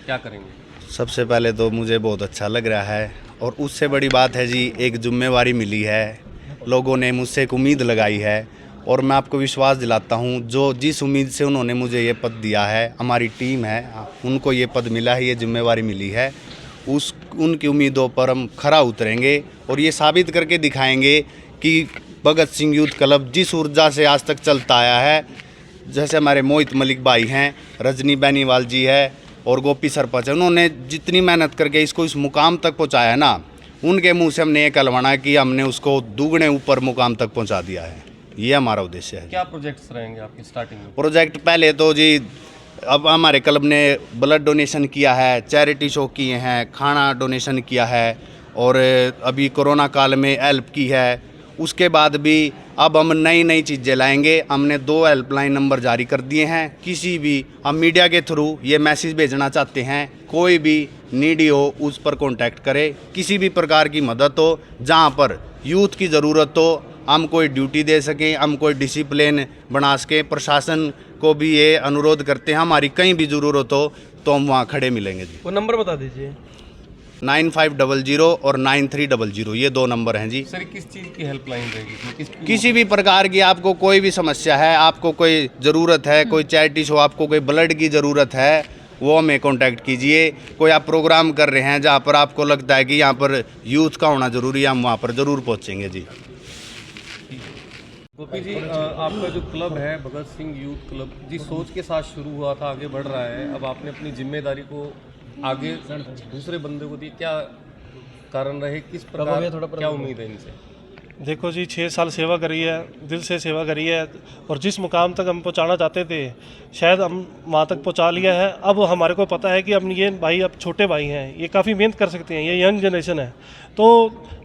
क्या करेंगे? सबसे पहले तो मुझे बहुत अच्छा लग रहा है, और उससे बड़ी बात है जी, एक जिम्मेवारी मिली है, लोगों ने मुझसे एक उम्मीद लगाई है, और मैं आपको विश्वास दिलाता हूँ, जो जिस उम्मीद से उन्होंने मुझे ये पद दिया है, हमारी टीम है, उनको ये पद मिला है, ये जिम्मेवारी मिली है, उनकी उम्मीदों पर हम खरा उतरेंगे और ये साबित करके दिखाएंगे कि भगत सिंह यूथ क्लब जिस ऊर्जा से आज तक चलता आया है, जैसे हमारे मोहित मलिक भाई हैं, रजनी बेनीवाल जी है और गोपी सरपंच है, उन्होंने जितनी मेहनत करके इसको इस मुकाम तक पहुंचाया है ना, उनके मुंह से हमने ये कहलवाना है कि हमने उसको दुगने ऊपर मुकाम तक पहुंचा दिया है। ये हमारा उद्देश्य है। क्या प्रोजेक्ट्स रहेंगे आपकी स्टार्टिंग में? प्रोजेक्ट पहले तो जी, अब हमारे क्लब ने ब्लड डोनेशन किया है, चैरिटी शो किए हैं, खाना डोनेशन किया है, और अभी कोरोना काल में हेल्प की है। उसके बाद भी अब हम नई नई चीज़ें लाएंगे। हमने 2 हेल्पलाइन नंबर जारी कर दिए हैं। किसी भी हम मीडिया के थ्रू ये मैसेज भेजना चाहते हैं, कोई भी नीडी हो उस पर कांटेक्ट करे, किसी भी प्रकार की मदद हो, जहां पर यूथ की ज़रूरत हो, हम कोई ड्यूटी दे सकें, हम कोई डिसिप्लिन बना सकें। प्रशासन को भी ये अनुरोध करते हैं, हमारी कहीं भी ज़रूरत हो तो हम वहाँ खड़े मिलेंगे जी। वो नंबर बता दीजिए। 9500 और 9300, ये 2 नंबर हैं जी। सर किस चीज़ की हेल्पलाइन रहेगी? किसी भी प्रकार की आपको कोई भी समस्या है, आपको कोई ज़रूरत है, कोई चैरिटी शो, आपको कोई ब्लड की ज़रूरत है, वो हमें कांटेक्ट कीजिए। कोई आप प्रोग्राम कर रहे हैं जहाँ पर आपको लगता है कि यहाँ पर यूथ का होना ज़रूरी है, हम वहाँ पर ज़रूर पहुँचेंगे जी। गोपी जी, आपका जो क्लब है भगत सिंह यूथ क्लब, जिस सोच के साथ शुरू हुआ था, आगे बढ़ रहा है, अब आपने अपनी जिम्मेदारी को आगे दूसरे बंदे को दी, क्या कारण रहे, किस प्रकार, क्या उम्मीद है इनसे? देखो जी, 6 साल सेवा करी है, दिल से सेवा करी है, और जिस मुकाम तक हम पहुंचाना चाहते थे शायद हम वहां तक पहुंचा लिया है। अब हमारे को पता है कि अब ये भाई अब छोटे भाई हैं, ये काफ़ी मेहनत कर सकते हैं, ये यंग जनरेशन है, तो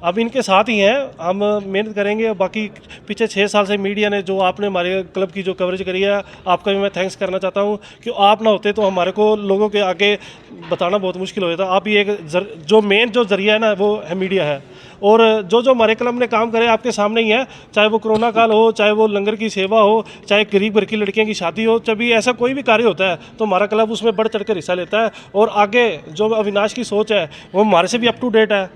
अब इनके साथ ही हैं, हम मेहनत करेंगे। बाकी पीछे 6 साल से मीडिया ने जो आपने हमारे क्लब की जो कवरेज करी है, आपका भी मैं थैंक्स करना चाहता हूँ, कि आप ना होते तो हमारे को लोगों के आगे बताना बहुत मुश्किल हो जाता। आप ही एक जो मेन जो जरिया है ना, वो है मीडिया है, और जो हमारे क्लब ने काम करे आपके सामने ही है, चाहे वो कोरोना काल हो, चाहे वो लंगर की सेवा हो, चाहे गरीब घर की लड़कियों की शादी हो, जब भी ऐसा कोई भी कार्य होता है तो हमारा क्लब उसमें बढ़ चढ़ कर हिस्सा लेता है। और आगे जो अविनाश की सोच है वो हमारे से भी अप टू डेट है,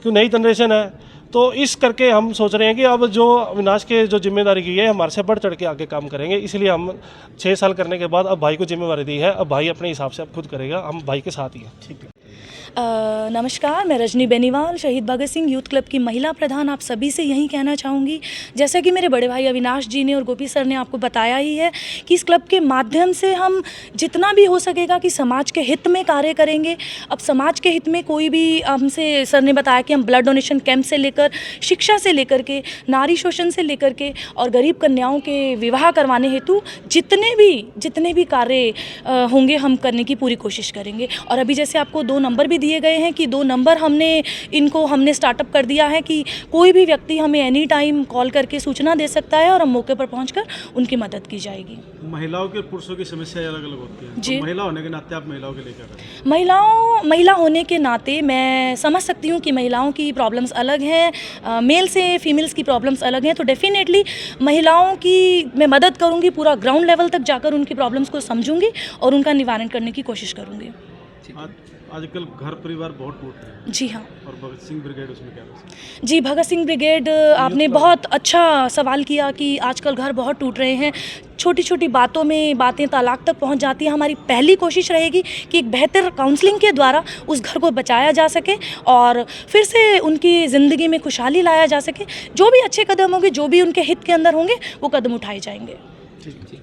क्यों नई जनरेशन है, तो इस करके हम सोच रहे हैं कि अब जो अविनाश के जो जिम्मेदारी की है, हमारे से बढ़ चढ़ के आगे काम करेंगे। इसलिए हम 6 साल करने के बाद अब भाई को जिम्मेदारी दी है, अब भाई अपने हिसाब से अब खुद करेगा, हम भाई के साथ ही हैं। ठीक है। नमस्कार, मैं रजनी बेनीवाल, शहीद भगत सिंह यूथ क्लब की महिला प्रधान। आप सभी से यही कहना चाहूँगी, जैसा कि मेरे बड़े भाई अविनाश जी ने और गोपी सर ने आपको बताया ही है, कि इस क्लब के माध्यम से हम जितना भी हो सकेगा कि समाज के हित में कार्य करेंगे। अब समाज के हित में कोई भी, हमसे सर ने बताया कि हम ब्लड डोनेशन कैंप से लेकर, शिक्षा से लेकर के, नारी शोषण से लेकर के, और गरीब कन्याओं के विवाह करवाने हेतु जितने भी कार्य होंगे हम करने की पूरी कोशिश करेंगे। और अभी जैसे आपको 2 नंबर भी दिए गए हैं, कि 2 नंबर हमने स्टार्टअप कर दिया है, कि कोई भी व्यक्ति हमें एनी टाइम कॉल करके सूचना दे सकता है और हम मौके पर पहुंचकर उनकी मदद की जाएगी। महिलाओं के पुरुषों की समस्या अलग अलग होती है, जी। तो महिला होने के नाते आप महिलाओं के लिए क्या करें? महिला होने के नाते मैं समझ सकती हूँ कि महिलाओं की प्रॉब्लम्स अलग हैं, मेल से फीमेल्स की प्रॉब्लम्स अलग हैं, तो डेफिनेटली महिलाओं की मैं मदद करूँगी, पूरा ग्राउंड लेवल तक जाकर उनकी प्रॉब्लम्स को समझूंगी और उनका निवारण करने की कोशिश करूँगी। आजकल घर परिवार बहुत टूट रहे हैं। जी हाँ। और भगत सिंह ब्रिगेड उसमें क्या है? जी, भगत सिंह ब्रिगेड, आपने बहुत अच्छा सवाल किया कि आजकल घर बहुत टूट रहे हैं, छोटी छोटी बातों में बातें तलाक तक पहुंच जाती हैं। हमारी पहली कोशिश रहेगी कि एक बेहतर काउंसलिंग के द्वारा उस घर को बचाया जा सके और फिर से उनकी ज़िंदगी में खुशहाली लाया जा सके। जो भी अच्छे कदम होंगे, जो भी उनके हित के अंदर होंगे, वो कदम उठाए जाएंगे। ठीक।